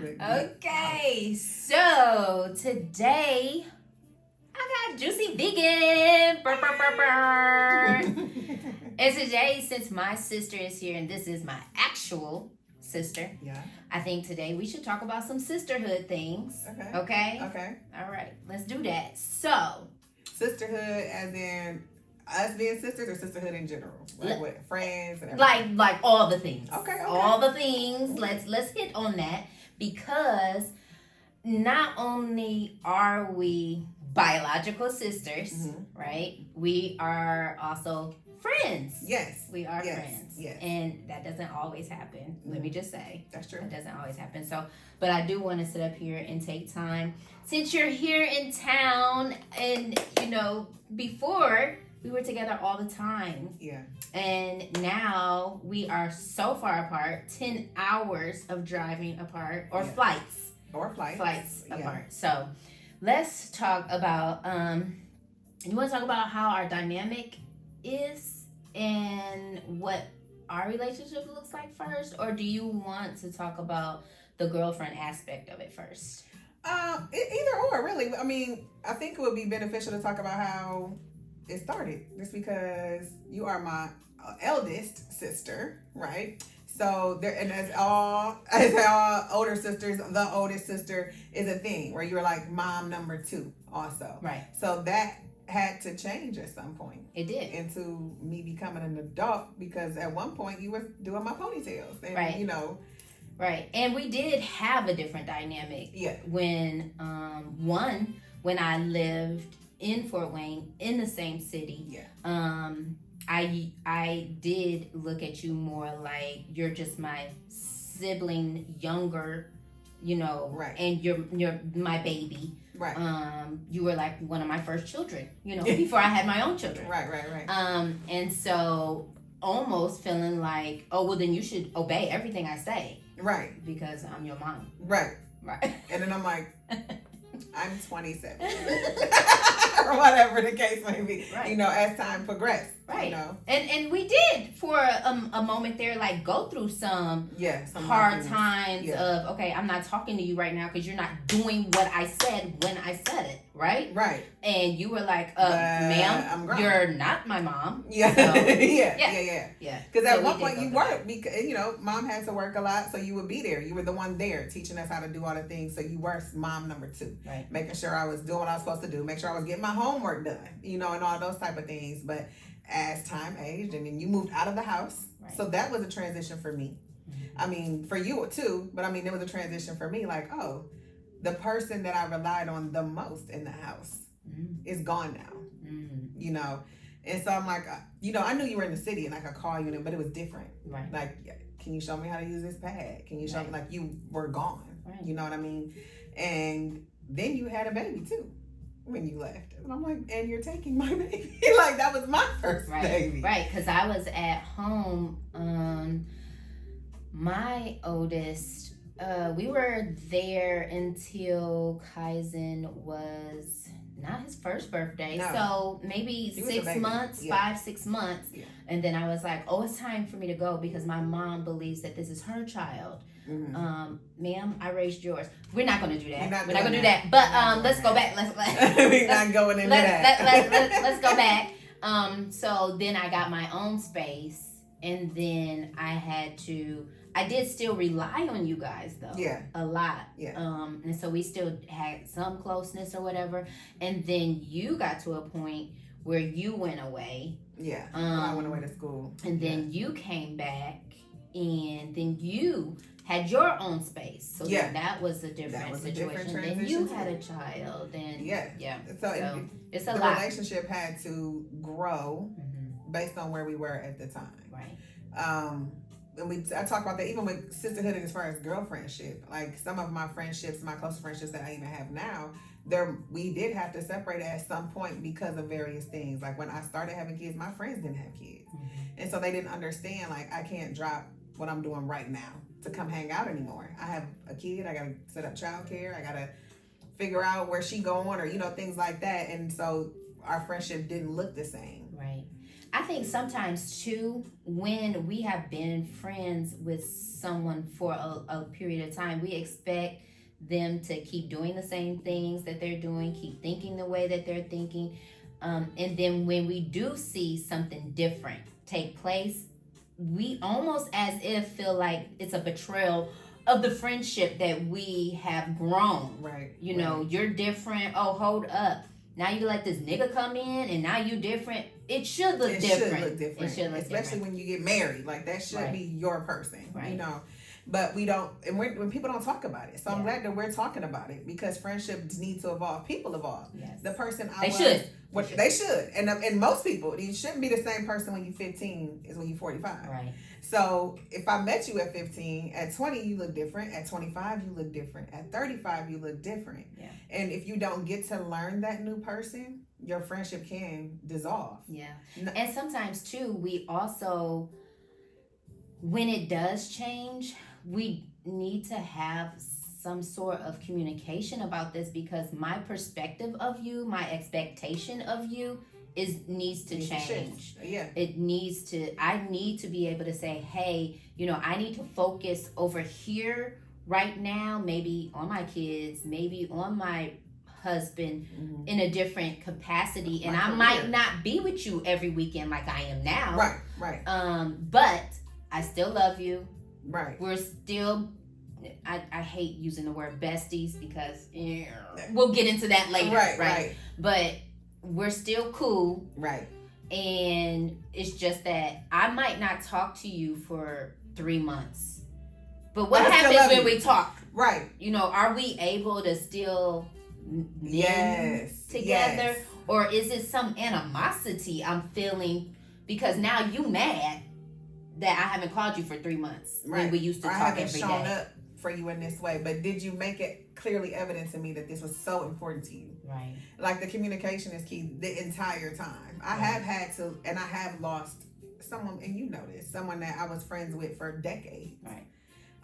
Okay, so today I got juicy vegan. Burr, burr, burr, burr. And today, since my sister is here and this is my actual sister, I think today we should talk about some sisterhood things. Okay. All right, let's do that. So, sisterhood, as in us being sisters, or sisterhood in general, like with friends and everything? like all the things. Okay. All the things. Let's hit on that, because not only are we biological sisters, right? We are also friends. Yes. We are friends. Yes. And that doesn't always happen. Let me just say. That's true. It doesn't always happen. So, but I do want to sit up here and take time. Since you're here in town, and before we were together all the time. Yeah. And now we are so far apart, 10 hours of driving apart, or flights. Flights apart. So let's talk about, you want to talk about how our dynamic is and what our relationship looks like first? Or do you want to talk about the girlfriend aspect of it first? Either or, really. I mean, I think it would be beneficial to talk about how it started, just because you are my eldest sister, right? So there, and as all older sisters, the oldest sister is a thing where you're like mom number 2 also. Right. So that had to change at some point. It did. Into me becoming an adult, because at one point you was doing my ponytails. And, right. Right. And we did have a different dynamic. Yeah. When when I lived in Fort Wayne in the same city. Yeah. I did look at you more like you're just my sibling, younger, right. And you're my baby. Right. You were like one of my first children, before I had my own children. Right. And so almost feeling like, oh, well, then you should obey everything I say. Right. Because I'm your mom. Right. Right. And then I'm like, I'm 27. Or whatever the case may be. Right. As time progressed. Right. And we did for a moment there, like, go through some hard times of, okay, I'm not talking to you right now because you're not doing what I said when I said it, right? Right. And you were like, ma'am, you're not my mom. Yeah. So, yeah. Because at one point you worked, because, mom had to work a lot, so you would be there. You were the one there teaching us how to do all the things, so you were mom number 2. Right. Making sure I was doing what I was supposed to do, make sure I was getting my homework done, and all those type of things. But as time aged, and then you moved out of the house, so that was a transition for me. I mean, for you too, but I mean, it was a transition for me. Like, oh, the person that I relied on the most in the house is gone now. And so I'm like, I knew you were in the city and I could call you, but it was different. Right. Like, can you show me how to use this pad? Can you show me? Like, you were gone. Right. You know what I mean? And then you had a baby too when you left. And I'm like, and you're taking my baby. Like, that was my first baby. Right, because I was at home. My oldest, we were there until Kaizen was not his first birthday. No. So maybe 6 months, 5-6 months. Yeah. And then I was like, oh, it's time for me to go because my mom believes that this is her child. Mm-hmm. Ma'am, I raised yours. We're not going to do that. We're not going to do that. But let's go back. We're not going into that. Let's go back. So then I got my own space, and then I did still rely on you guys though. Yeah. A lot. Yeah. And so we still had some closeness or whatever. And then you got to a point where you went away. Yeah. I went away to school. And then you came back, and then you had your own space. So then that was a different situation. Then you had a child, and so it's a lot. The relationship had to grow based on where we were at the time. Right. And I talk about that even with sisterhood as far as girlfriendship. Like, some of my friendships, my close friendships that I even have now, we did have to separate at some point because of various things. Like, when I started having kids, my friends didn't have kids. And so they didn't understand, like, I can't drop what I'm doing right now to come hang out anymore. I have a kid, I gotta set up childcare, I gotta figure out where she going, or things like that. And so our friendship didn't look the same. Right. I think sometimes too, when we have been friends with someone for a period of time, we expect them to keep doing the same things that they're doing, keep thinking the way that they're thinking. And then when we do see something different take place, we almost as if feel like it's a betrayal of the friendship that we have grown. Right. You know, you're different. Oh, hold up. Now you let this nigga come in and now you different. It should look different. It should look Especially different. when you get married. Like, that should be your person. Right. You know. But we don't, and when people don't talk about it. So I'm glad that we're talking about it, because friendships need to evolve. People evolve. Yes. The person They should. They should. And most people, you shouldn't be the same person when you're 15 as when you're 45. Right. So if I met you at 15, at 20 you look different, at 25 you look different, at 35 you look different. Yeah. And if you don't get to learn that new person, your friendship can dissolve. Yeah. And sometimes too, we also, when it does change, we need to have some sort of communication about this, because my perspective of you, my expectation of you needs to change. Yeah. It needs to, I need to be able to say, hey, you know, I need to focus over here right now, maybe on my kids, maybe on my husband, in a different capacity. And I might not be with you every weekend like I am now. Right. But I still love you. Right. We're still, I hate using the word besties, because we'll get into that later. Right. But we're still cool. Right. And it's just that I might not talk to you for 3 months. But what happens when we talk? Right. You know, are we able to still together? Yes. Or is it some animosity I'm feeling because now you mad that I haven't called you for 3 months when we used to talk every day? I haven't shown up for you in this way, but did you make it clearly evident to me that this was so important to you? Right. Like, the communication is key the entire time. I have had to, and I have lost someone, and you know this, someone that I was friends with for decades. Right.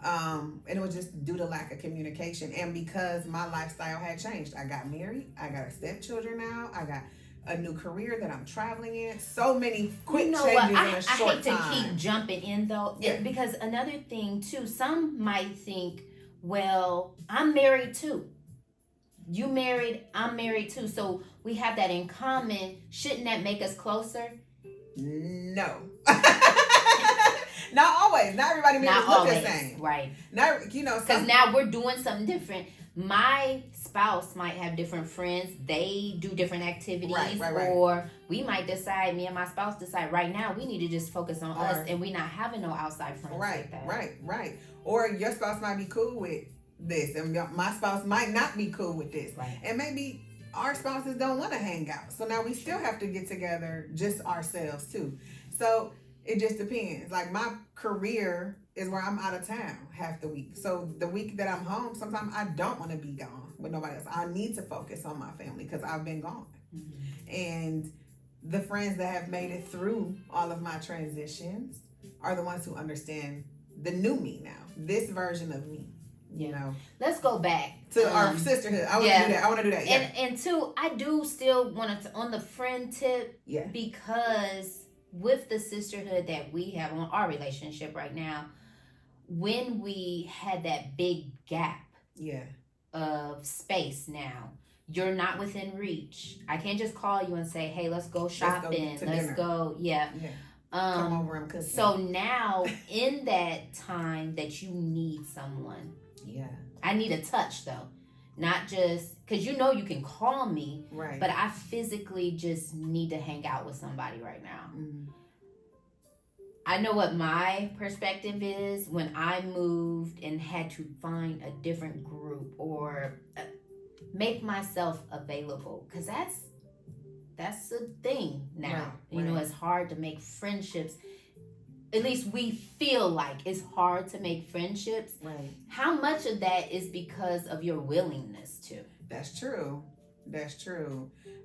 And it was just due to lack of communication, and because my lifestyle had changed. I got married, I got a stepchildren now, I got a new career that I'm traveling in. So many quick changes in a short time. I hate to keep jumping in though, because another thing too, some might think, well, I'm married too. You married, I'm married too. So we have that in common. Shouldn't that make us closer? No. Not always. Not everybody married look the same. Right. Not, you know, because now we're doing something different. My spouse might have different friends. They do different activities. Right. Or we might decide, me and my spouse decide right now we need to just focus on us, and we not having no outside friends like that. Right. Or your spouse might be cool with this, and my spouse might not be cool with this. Right. And maybe our spouses don't want to hang out. So now we still have to get together just ourselves too. So it just depends. Like, my career is where I'm out of town half the week. So the week that I'm home, sometimes I don't want to be gone with nobody else. I need to focus on my family because I've been gone. Mm-hmm. And the friends that have made it through all of my transitions are the ones who understand the new me now, this version of me. You know, let's go back to our sisterhood. I want to do that. Yeah. And two, I do still want to, on the friend tip, because with the sisterhood that we have on our relationship right now, when we had that big gap of space now, you're not within reach. I can't just call you and say, hey, let's go shopping. Let's go. Come over and cook. So now, in that time that you need someone, I need a touch though. Not just, because you know you can call me, but I physically just need to hang out with somebody right now. Mm-hmm. I know what my perspective is when I moved and had to find a different group or make myself available, because that's a thing now. You know, it's hard to make friendships. At least we feel like it's hard to make friendships. Right. How much of that is because of your willingness to? That's true.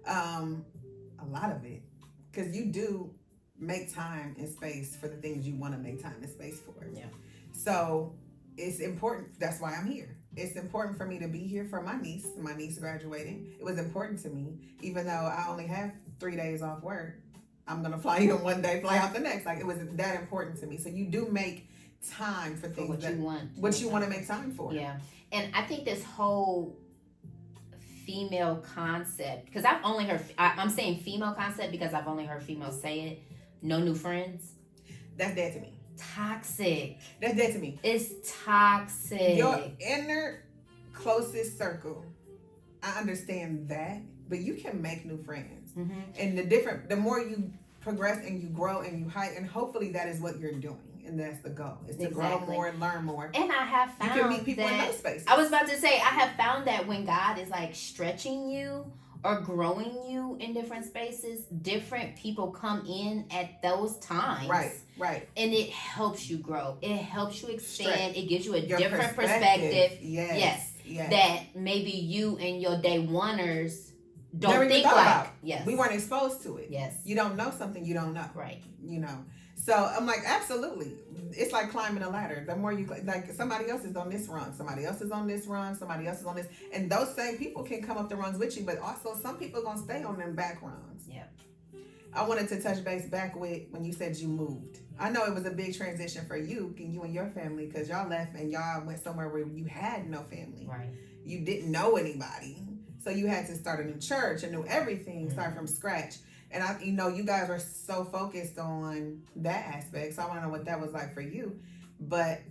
A lot of it. Because you do make time and space for the things you want to make time and space for. Yeah. So it's important. That's why I'm here. It's important for me to be here for my niece. My niece graduating. It was important to me, even though I only have 3 days off work. I'm going to fly in one day, fly out the next. Like, it was that important to me. So you do make time for things what you want to make time for. Yeah. And I think this whole female concept, because I've only heard, I'm saying female concept because I've only heard females say it, no new friends. That's dead to me. Toxic. That's dead to me. It's toxic. Your inner closest circle, I understand that, but you can make new friends. Mm-hmm. And the more you progress and you grow and you heighten, and hopefully that is what you're doing. And that's the goal, is to grow more and learn more. And I have found you can meet people in those spaces. I was about to say, I have found that when God is like stretching you or growing you in different spaces, different people come in at those times. Right. And it helps you grow. It helps you expand. It gives you a different perspective. Yes. That maybe you and your day oneers don't think like. About. Yes. We weren't exposed to it. Yes. You don't know something you don't know. Right. You know. So I'm like, absolutely. It's like climbing a ladder. The more you, like, somebody else is on this rung, somebody else is on this rung, somebody else is on this. And those same people can come up the rungs with you, but also some people are going to stay on them back rungs. Yeah. I wanted to touch base back with when you said you moved. I know it was a big transition for you and your family, because y'all left and y'all went somewhere where you had no family. Right. You didn't know anybody. So you had to start a new church, a new everything, start from scratch. And you guys are so focused on that aspect. So I want to know what that was like for you. But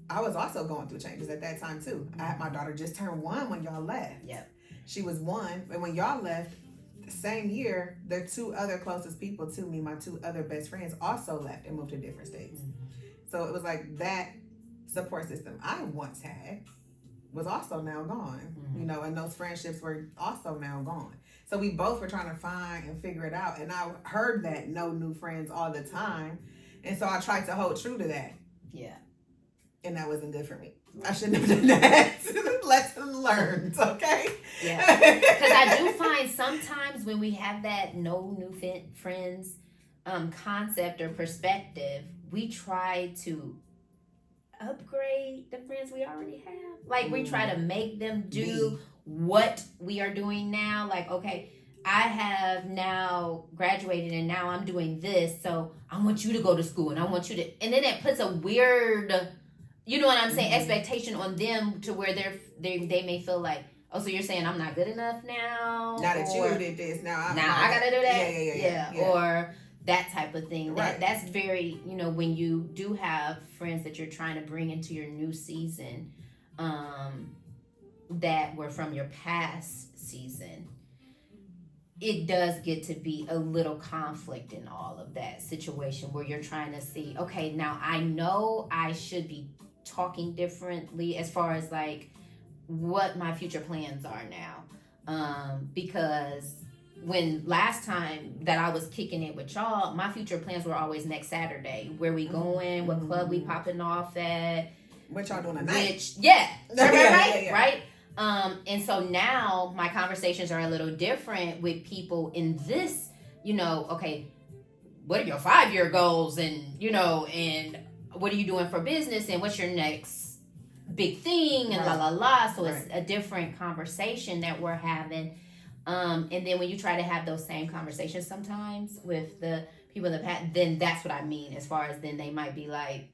I was also going through changes at that time too. I had my daughter just turned 1 when y'all left. Yep. She was 1. And when y'all left, the same year, the 2 other closest people to me, my 2 other best friends, also left and moved to different states. Mm-hmm. So it was like that support system I once had was also now gone. Mm-hmm. And those friendships were also now gone. So we both were trying to find and figure it out. And I heard that no new friends all the time. And so I tried to hold true to that. Yeah. And that wasn't good for me. I shouldn't have done that. Lesson learned, okay? Yeah. Because I do find sometimes when we have that no new friends concept or perspective, we try to upgrade the friends we already have. Like, we try to make them do what we are doing now. Like, okay, I have now graduated and now I'm doing this, so I want you to go to school and I want you to, and then it puts a weird, you know what I'm saying, expectation on them to where they may feel like, oh, so you're saying I'm not good enough now? Now that you did this, now I gotta do that? Yeah. Or that type of thing. Right. That's very, when you do have friends that you're trying to bring into your new season, that were from your past season, it does get to be a little conflict in all of that situation where you're trying to see, okay, now I know I should be talking differently as far as like what my future plans are now. Because when last time that I was kicking it with y'all, my future plans were always next Saturday. Where we going, what club we popping off at. What y'all doing tonight? Right? And so now my conversations are a little different with people in this, okay, what are your 5-year goals? And, and what are you doing for business? And what's your next big thing? And So it's a different conversation that we're having. And then when you try to have those same conversations sometimes with the people in the past, then that's what I mean. As far as then they might be like,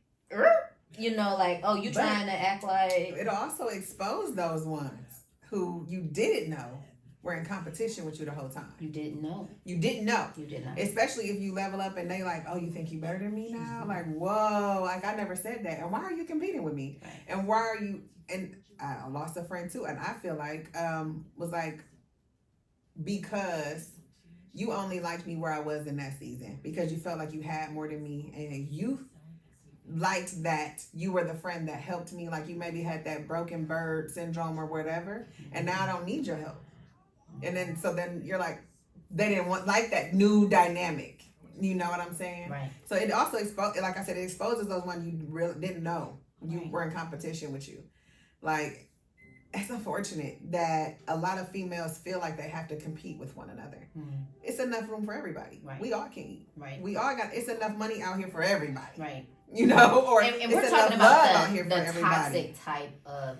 like, oh, you trying to act like. It'll also expose those ones who you didn't know were in competition with you the whole time. You didn't know. You didn't know. You did not. Especially if you level up and they like, oh, you think you better than me now? Like, whoa, like I never said that. And why are you competing with me? Right. And why are you, and I lost a friend too. And I feel like, was like, because you only liked me where I was in that season because you felt like you had more than me and you liked that you were the friend that helped me, like you maybe had that broken bird syndrome or whatever, and now I don't need your help. And then you're like, they didn't want like that new dynamic. You know what I'm saying? Right. So it also like I said, it exposes those ones you really didn't know you were in competition with you. Like, it's unfortunate that a lot of females feel like they have to compete with one another. It's enough room for everybody. Right. We all can eat. Right. We all it's enough money out here for everybody. Right. Or and we're talking about the toxic type of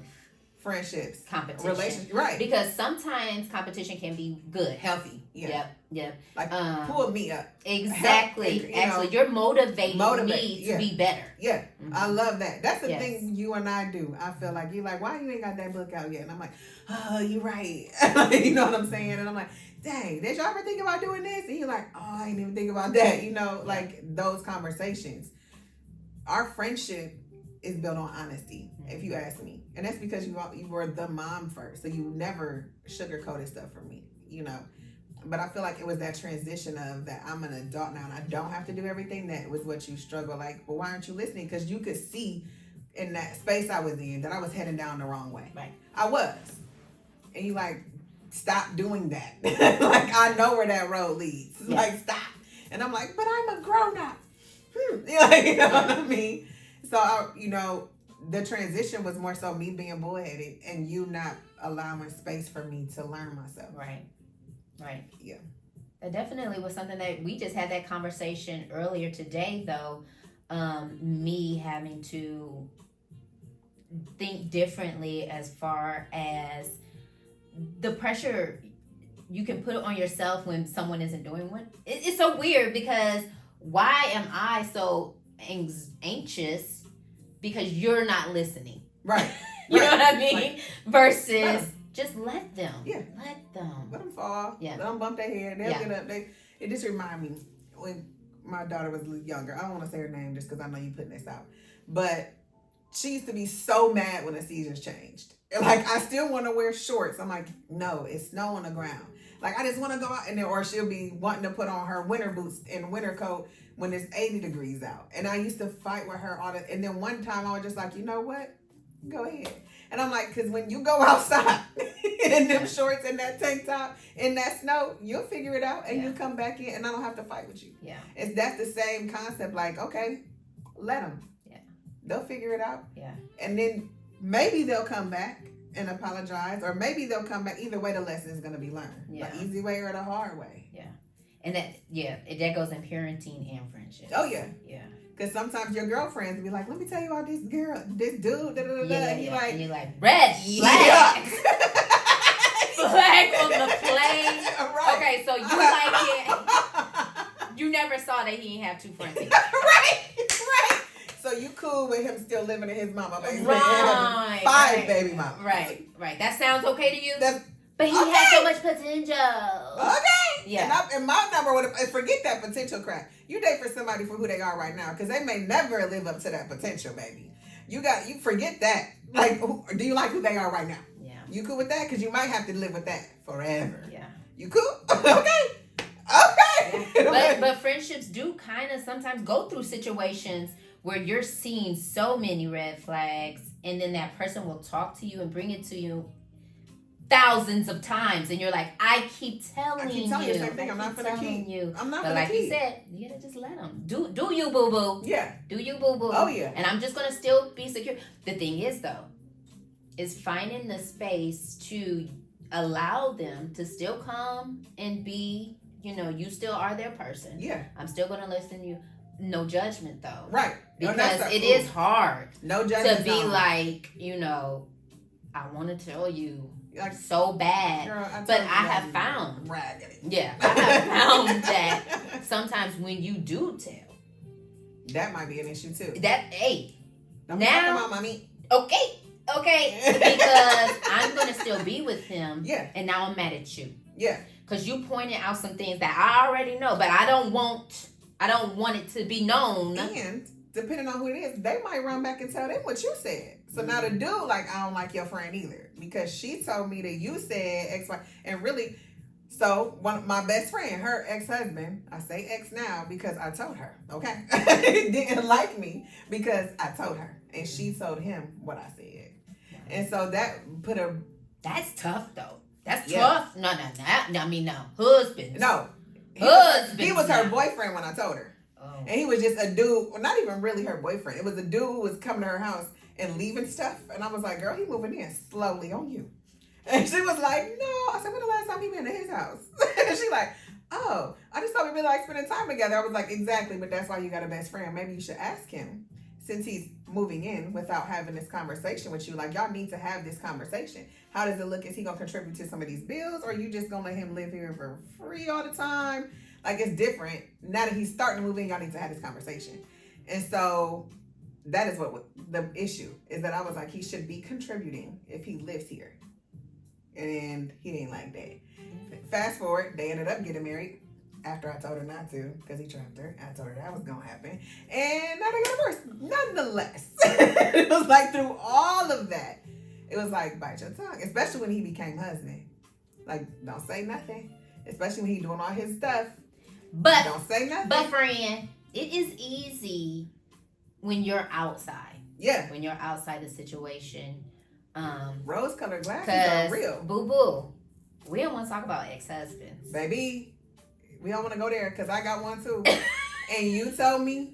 friendships, competition, relationships, right? Because sometimes competition can be good, healthy. Yeah. Yep. Like pull me up. Exactly. Actually, you're motivating me to be better. Yeah. Mm-hmm. I love that. That's the thing you and I do. I feel like you're like, why you ain't got that book out yet? And I'm like, oh, you're right. You know what I'm saying? And I'm like, dang, did y'all ever think about doing this? And you're like, oh, I didn't even think about that. You know, like those conversations. Our friendship is built on honesty, if you ask me. And that's because you were the mom first. So you never sugarcoated stuff for me, you know. But I feel like it was that transition of that I'm an adult now and I don't have to do everything. That was what you struggle like. But why aren't you listening? Because you could see in that space I was in that I was heading down the wrong way. Right. I was. And you like, stop doing that. Like, I know where that road leads. Yeah. Like, stop. And I'm like, but I'm a grown up. You know what I mean? So, you know, the transition was more so me being bullheaded and you not allowing space for me to learn myself. Right. Yeah. That definitely was something that we just had that conversation earlier today, though. Me having to think differently as far as the pressure you can put on yourself when someone isn't doing one. It's so weird because why am I so anxious because you're not listening? Right. You know what I mean? Versus just let them. Yeah. Let them. Let them fall. Yeah. Let them bump their head. They'll get up. It just remind me when my daughter was younger. I don't want to say her name just because I know you putting this out. But she used to be so mad when the seasons changed. Like, I still want to wear shorts. I'm like, no, it's snow on the ground. Like, I just want to go out and then, or she'll be wanting to put on her winter boots and winter coat when it's 80 degrees out. And I used to fight with her all the, and then one time I was just like, you know what? Go ahead. And I'm like, because when you go outside in them shorts and that tank top in that snow, you'll figure it out and you'll come back in and I don't have to fight with you. Yeah. That's the same concept. Like, okay, let them. Yeah. They'll figure it out. Yeah. And then maybe they'll come back and apologize, or maybe they'll come back. Either way, the lesson is going to be learned. Yeah. The easy way or the hard way. Yeah. And that goes in parenting and friendship. Oh, yeah. Yeah. Because sometimes your girlfriends will be like, let me tell you about this dude, and you're like, red flag. Flag on the plane. Right. Okay, so you like it. You never saw that he didn't have 2 friends. Right. So you cool with him still living in his mama basement. Right. 5 baby mamas. Right. That sounds okay to you? But he okay. has so much potential. Okay. Yeah. And my number would forget that potential crap. You date for somebody for who they are right now, because they may never live up to that potential, baby. You forget that. Like, do you like who they are right now? Yeah. You cool with that? Because you might have to live with that forever. Yeah. You cool? Okay. Yeah. But friendships do kind of sometimes go through situations where you're seeing so many red flags, and then that person will talk to you and bring it to you thousands of times, and you're like, I keep telling you the same thing. I'm not gonna keep. I'm not gonna keep. But like you said, you gotta just let them do you, boo boo. Yeah. Do you, boo boo. Oh yeah. And I'm just gonna still be secure. The thing is though, is finding the space to allow them to still come and be. You know, you still are their person. Yeah. I'm still gonna listen to you. No judgment though. Right. Because it is hard. No judgment. To be like, you know, I want to tell you. Like, so bad. Girl, I have found. Raggedy. Yeah. I have found that sometimes when you do tell. That might be an issue too. Don't now. About mommy. Okay. Because I'm going to still be with him. Yeah. And now I'm mad at you. Yeah. Because you pointed out some things that I already know, but I don't want it to be known. And depending on who it is, they might run back and tell them what you said. So now the dude, like, I don't like your friend either. Because she told me that you said X, Y. And really, so my best friend, her ex-husband, I say ex now because I told her, okay? Didn't like me because I told her. And she told him what I said. And so that put a... That's tough, though. That's tough. No. Husband. No. He was her boyfriend when I told her. Oh. And he was just a dude, well, not even really her boyfriend. It was a dude who was coming to her house and leaving stuff. And I was like, girl, he moving in slowly on you. And she was like, no. I said, when the last time he been to his house? And she like, oh, I just thought we really like spending time together. I was like, exactly, but that's why you got a best friend. Maybe you should ask him. since he's moving in without having this conversation with you, like y'all need to have this conversation. How does it look? Is he gonna contribute to some of these bills, or are you just gonna let him live here for free all the time? Like, it's different. Now that he's starting to move in, y'all need to have this conversation. And so that is what the issue is, that I was like, he should be contributing if he lives here. And he didn't like that. Fast forward, they ended up getting married after I told her not to, because he trapped her. I told her that was gonna happen. And now they got divorced. Nonetheless, it was like through all of that, it was like, bite your tongue. Especially when he became husband. Like, don't say nothing. Especially when he doing all his stuff. But don't say nothing. But friend, it is easy when you're outside. Yeah. When you're outside the situation. Rose-colored glasses are real. Boo-boo. We don't want to talk about ex-husbands. Baby, we don't want to go there because I got one too. And you told me.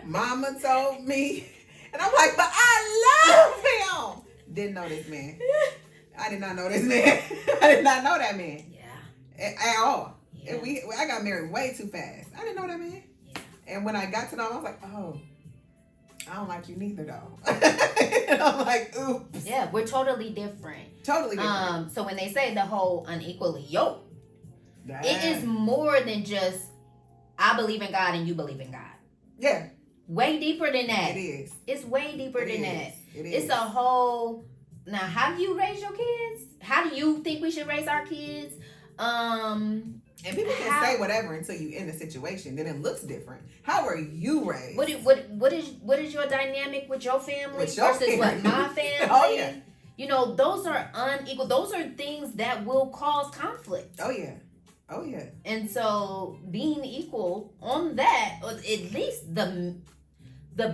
Mama told me. And I'm like, but I love him. Didn't know this man. I did not know this man. I did not know that man. Yeah. At all. Yeah. And I got married way too fast. I didn't know that man. Yeah. And when I got to know him, I was like, oh, I don't like you neither, though. And I'm like, oops. Yeah, we're totally different. Totally different. So when they say the whole unequally yoked, it is more than just, I believe in God and you believe in God. Yeah. Way deeper than that. It is. It's way deeper than that. It is. It's a whole, now how do you raise your kids? How do you think we should raise our kids? And people can say whatever until you in the situation. Then it looks different. How are you raised? What is your dynamic with your family versus what my family? Oh yeah. You know, those are unequal. Those are things that will cause conflict. Oh yeah. Oh yeah. And so being equal on that, or at least the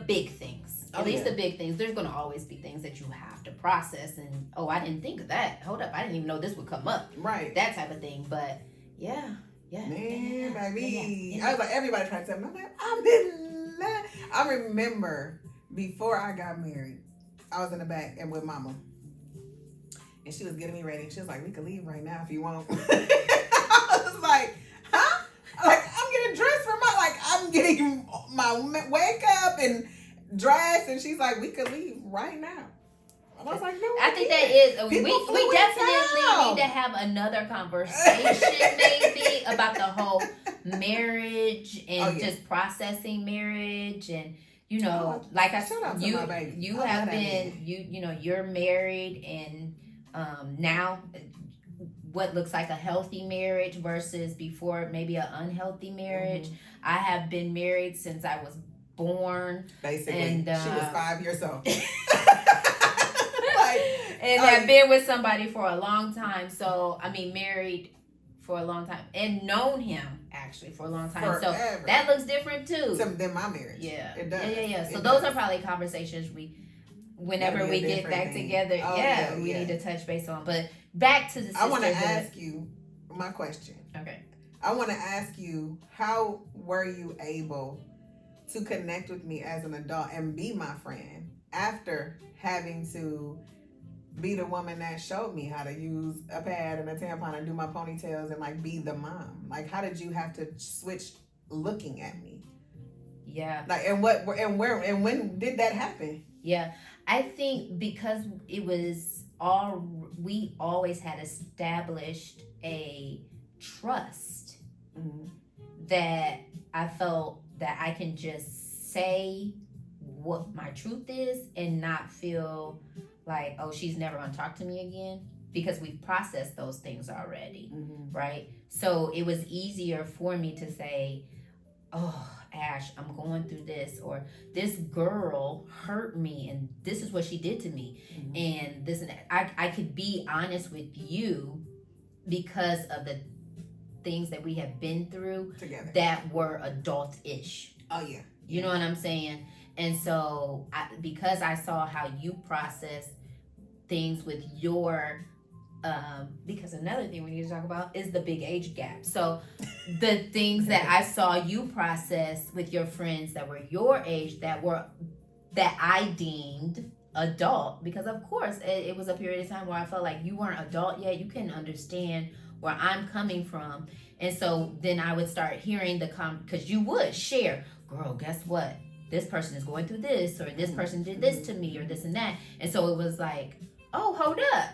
big things. At least the big things. There's gonna always be things that you have to process and I didn't think of that. Hold up, I didn't even know this would come up. Right. That type of thing. But yeah. Man, baby. Yeah. I was like, everybody tried to tell me. I'm like, I'm in love. I remember before I got married, I was in the back and with mama. And she was getting me ready. She was like, we can leave right now if you want. I was like, huh? Like, I'm getting dressed for I'm getting my wake up and dressed. And she's like, we could leave right now. And I was like, no, I think that is. We definitely need to have another conversation, maybe, about the whole marriage and just processing marriage, and like I said, you have been you're married, and now what looks like a healthy marriage versus before maybe an unhealthy marriage. Mm-hmm. I have been married since I was born, basically, and she was 5 years old. And I've been with somebody for a long time. So, I mean, married for a long time. And known him, actually, for a long time. Forever. So, that looks different, too. Than my marriage. Yeah. It does. Yeah. So, those are probably conversations whenever we get back together, we need to touch base on. But back to the Sisterhood. I want to ask you my question. Okay. I want to ask you, how were you able to connect with me as an adult and be my friend after having to be the woman that showed me how to use a pad and a tampon and do my ponytails and be the mom? Like, how did you have to switch looking at me? Yeah. And when did that happen? Yeah. I think because it was we always had established a trust that I felt that I can just say what my truth is and not feel like, oh, she's never gonna talk to me again, because we've processed those things already, right? So it was easier for me to say, oh, Ash, I'm going through this, or this girl hurt me and this is what she did to me, and this and that. I could be honest with you because of the things that we have been through together that were adult-ish. Oh yeah. You know what I'm saying? And so because I saw how you process things with your because another thing we need to talk about is the big age gap. So the things that I saw you process with your friends that were your age, that I deemed adult, because of course it was a period of time where I felt like you weren't adult yet. You couldn't understand where I'm coming from. And so then I would start hearing because you would share, girl, guess what? this person is going through this, or this person did this to me, or this and that. And so it was like, oh, hold up.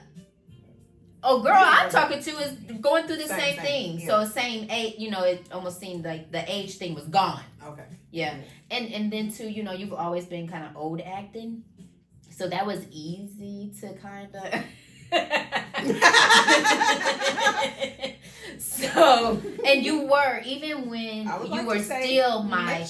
Oh, girl, I'm talking to is going through the same thing. Yeah. So same age, it almost seemed like the age thing was gone. Okay. Yeah. And then too, you've always been kind of old acting. So that was easy to kind of... So, and you were, even when you were still my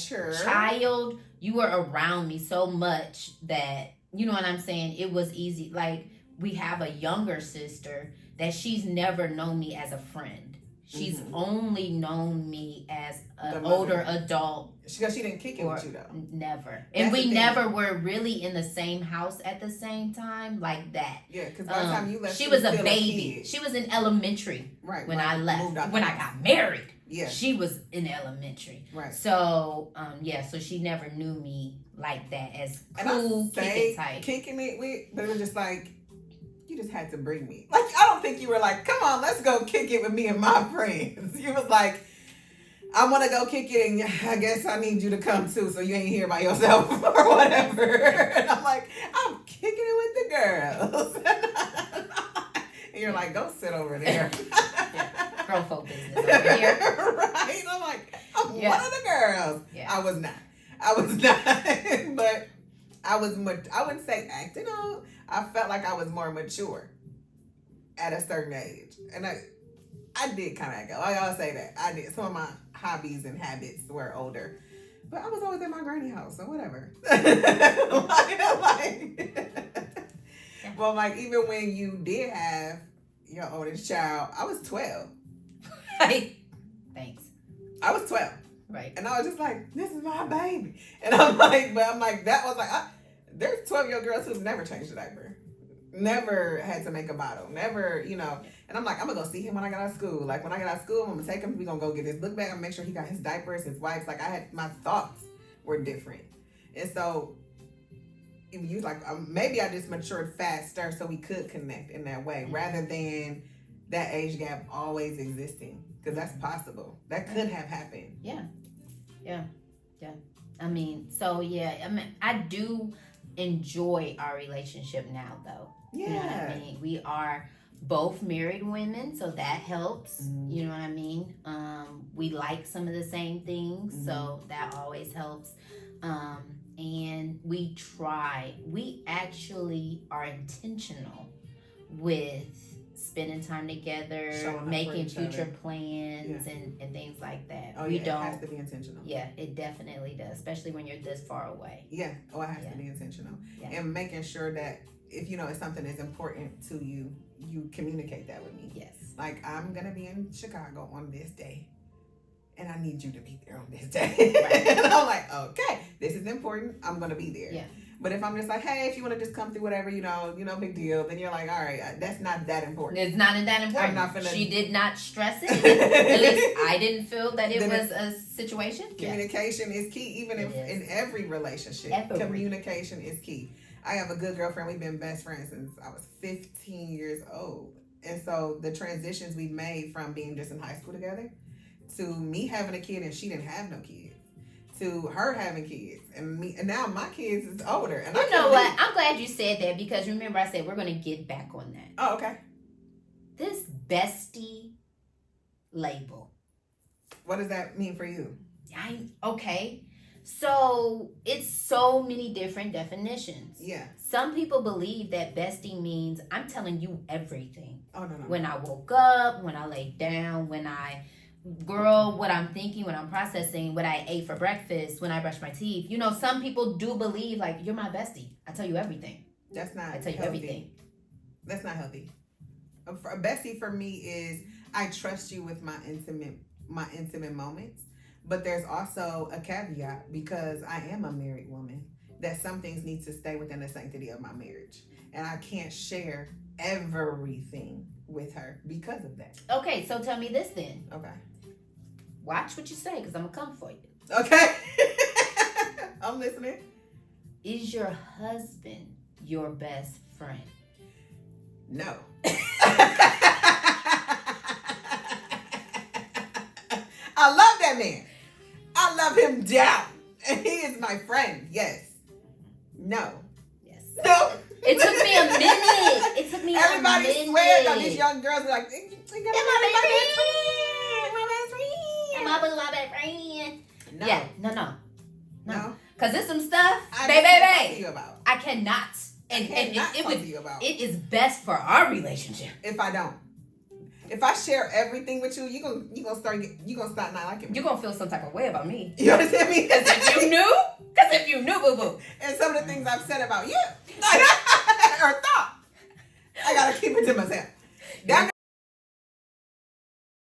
child, you were around me so much that, you know what I'm saying? It was easy. Like, we have a younger sister that she's never known me as a friend. She's only known me as an older adult. Because she didn't kick it with you, though. Never. And we never were really in the same house at the same time like that. Yeah, because by the time you left, she was a baby. She was in elementary when I left. When I got married, she was in elementary. Right. So, so she never knew me like that as cool, kicking type. Kicking it with, but it was just like, you just had to bring me. Like, I don't think you were like, come on, let's go kick it with me and my friends. You was like, I want to go kick it, and I guess I need you to come too, so you ain't here by yourself or whatever. And I'm like, I'm kicking it with the girls. And you're like, go sit over there. Girl folk business over here. Right? I'm like, I'm one of the girls. Yeah. I was not. But I wouldn't say acting out. I felt like I was more mature at a certain age. And I did kind of act out. I always say that. I did. Some of my hobbies and habits were older. But I was always at my granny house, so whatever. Well, like, even when you did have your oldest child, I was 12. Right. Thanks. I was 12. Right. And I was just like, this is my baby. And I'm like, that was like, there's 12-year-old girls who've never changed a diaper. Never had to make a bottle. Never, And I'm like, I'm going to go see him when I get out of school. Like, when I get out of school, I'm going to take him. We're going to go get his book bag. I'm going to make sure he got his diapers, his wipes. Like, my thoughts were different. And so, you like, maybe I just matured faster so we could connect in that way, rather than that age gap always existing. Because that's possible. That could have happened. Yeah. I do enjoy our relationship now, though. Yeah. You know what I mean? We are both married women, so that helps. Mm-hmm. You know what I mean? We like some of the same things, so that always helps. And we actually are intentional with spending time together, making future plans and things like that. Oh, it has to be intentional. Yeah, it definitely does, especially when you're this far away. Yeah, it has to be intentional. Yeah. And making sure that if it's something that's important to you, you communicate that with me. Yes. Like, I'm going to be in Chicago on this day, and I need you to be there on this day. Right. And I'm like, okay, this is important. I'm going to be there. Yeah. But if I'm just like, hey, if you want to just come through, whatever, big deal, then you're like, all right, that's not that important. It's not that important. She did not stress it. At least I didn't feel that it was a situation. Communication is key, even in every relationship. Communication is key. I have a good girlfriend. We've been best friends since I was 15 years old. And so the transitions we made from being just in high school together to me having a kid and she didn't have no kids, to her having kids, and now my kids is older. And you know what? I'm glad you said that, because remember I said we're going to get back on that. Oh, okay. This bestie label. What does that mean for you? Okay. So it's so many different definitions. Yeah. Some people believe that bestie means I'm telling you everything. Oh, no. When I woke up, when I laid down, what I'm thinking, what I'm processing, what I ate for breakfast, when I brush my teeth. Some people do believe, like, you're my bestie. I tell you everything. That's not I tell you healthy. everything. That's not healthy. A bestie for me is I trust you with my intimate moments. But there's also a caveat, because I am a married woman, that some things need to stay within the sanctity of my marriage. And I can't share everything with her because of that. Okay, so tell me this then. Okay. Watch what you say, because I'm going to come for you. Okay. I'm listening. Is your husband your best friend? No. I love that man. I love him down. And he is my friend. Yes. No. Yes. No. It took me a minute. It took me Everybody a minute. swears that these young girls are like, my best friend. My best friend. No. Yeah. No. No. Because there's some stuff, I baby. about. I cannot. And it is best for our relationship. If I don't. If I share everything with you, you gonna start not liking me. You're gonna feel some type of way about me. You understand me? Because if you knew, boo boo. And some of the things I've said about you or thought, I gotta keep it to myself.